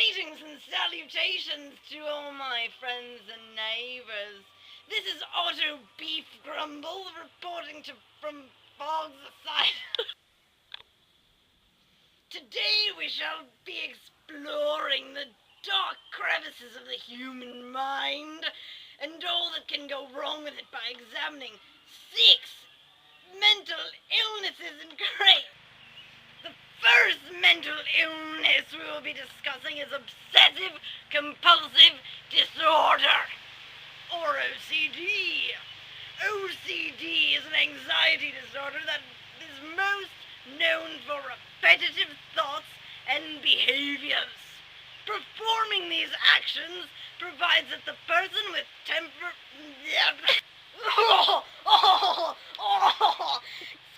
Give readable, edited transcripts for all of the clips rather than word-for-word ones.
Greetings and salutations to all my friends and neighbours. This is Otto Beefgrumble reporting from Bog's Aside. Today we shall be exploring the dark crevices of the human mind and all that can go wrong with it by examining 6 mental illnesses in great. The first mental illness we will be discussing is obsessive compulsive disorder, or OCD. OCD is an anxiety disorder that is most known for repetitive thoughts and behaviors. Performing these actions provides that the person with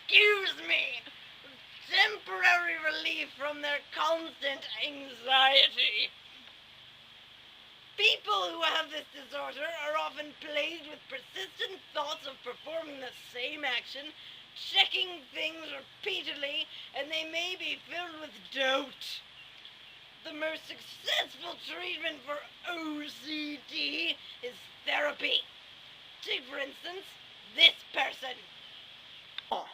excuse me, temporary relief from their constant anxiety. People who have this disorder are often plagued with persistent thoughts of performing the same action, checking things repeatedly, and they may be filled with doubt. The most successful treatment for OCD is therapy. Take, for instance, this person. 4, 5,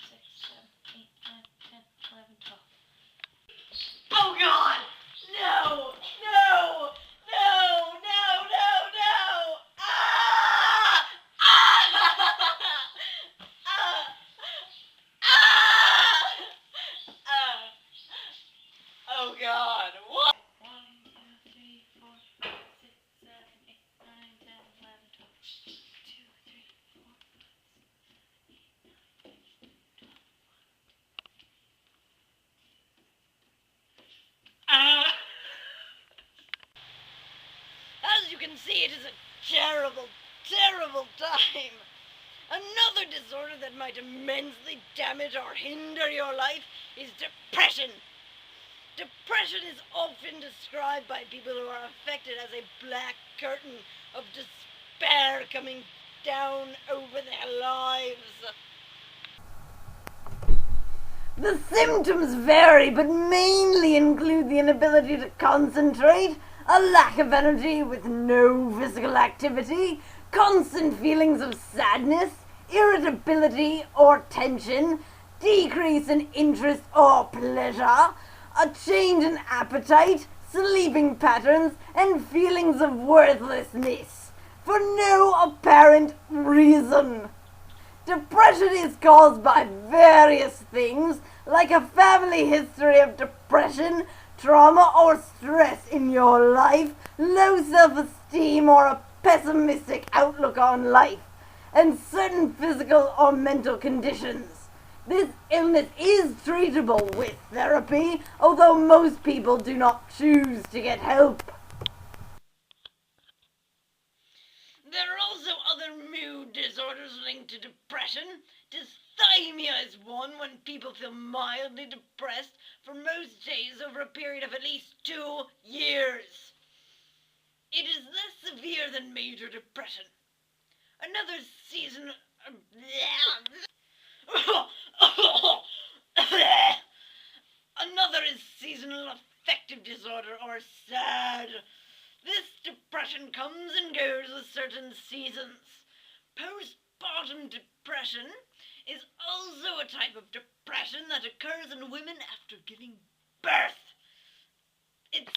6, 7, 8, 9, 10, 11, 12. Oh God! No! No! No! No! No! No! Ah! Ah! Ah! Ah! Oh God! What? 1, 2, 3, 4, 5, 6, 7, 8, 9, 10, 11, 12. 2, 3, 4, 5, 6, 7, 8, 9, 10, 12. As you can see, it is a terrible, terrible time. Another disorder that might immensely damage or hinder your life is depression. Depression is often described by people who are affected as a black curtain of despair coming down over their lives. The symptoms vary, but mainly include the inability to concentrate, a lack of energy with no physical activity, constant feelings of sadness, irritability or tension, decrease in interest or pleasure, a change in appetite, sleeping patterns, and feelings of worthlessness, for no apparent reason. Depression is caused by various things, like a family history of depression, trauma or stress in your life, low self-esteem or a pessimistic outlook on life, and certain physical or mental conditions. This illness is treatable with therapy, although most people do not choose to get help. There are also other mood disorders linked to depression. Dysthymia is one, when people feel mildly depressed for most days over a period of at least 2 years. It is less severe than major depression. Another seasonal Another is seasonal affective disorder, or SAD. This depression comes and goes with certain seasons. Postpartum depression is also a type of depression that occurs in women after giving birth. It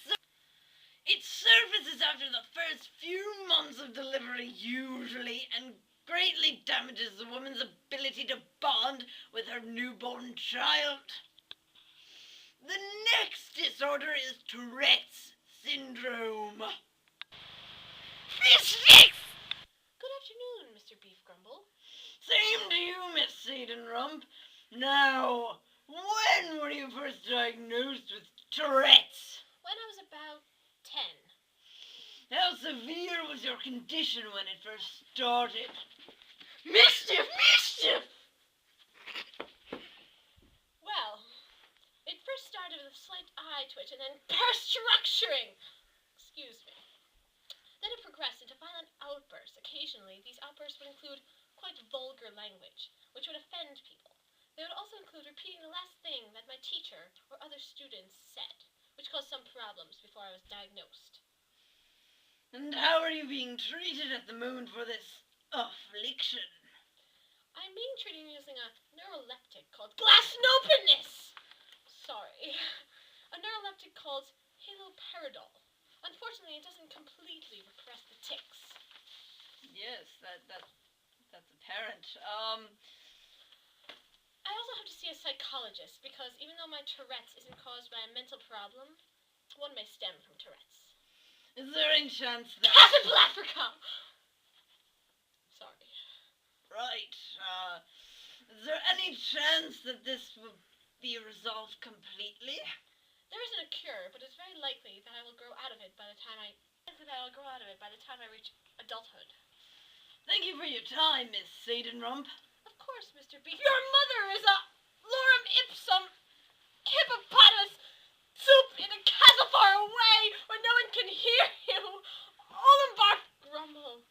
surfaces after the first few months of delivery usually, and greatly damages the woman's ability to bond with her newborn child. The next disorder is Tourette's syndrome. Fish fix! Good afternoon, Mr. Beefgrumble. Same to you, Miss Seidenrump. Now, when were you first diagnosed with Tourette's? When I was about 10. How severe was your condition when it first started? Mischief! Mischief! Well, it first started with a slight eye twitch and then structuring. Excuse me. Then it progressed into violent outbursts. Occasionally, these outbursts would include quite vulgar language, which would offend people. They would also include repeating the last thing that my teacher or other students said. which caused some problems before I was diagnosed. And how are you being treated at the moment for this affliction? I'm being treated using a neuroleptic called glasnopenness. Sorry. A neuroleptic called haloperidol. Unfortunately, it doesn't completely repress the tics. Yes, that's apparent. I also have to see a psychologist because even though my Tourette's isn't caused by a mental problem, one may stem from Tourette's. Is there any chance that... Casablanca! Sorry. Right, is there any chance that this will be resolved completely? There isn't a cure, but it's very likely that I will grow out of it by the time I reach adulthood. Thank you for your time, Miss Sadenrump. Of course, Mr. B. Your mother is a lorem ipsum hippopotamus soup in a castle far away where no one can hear you. Otto Beefgrumble.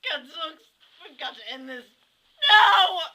Gadzooks, we've got to end this now!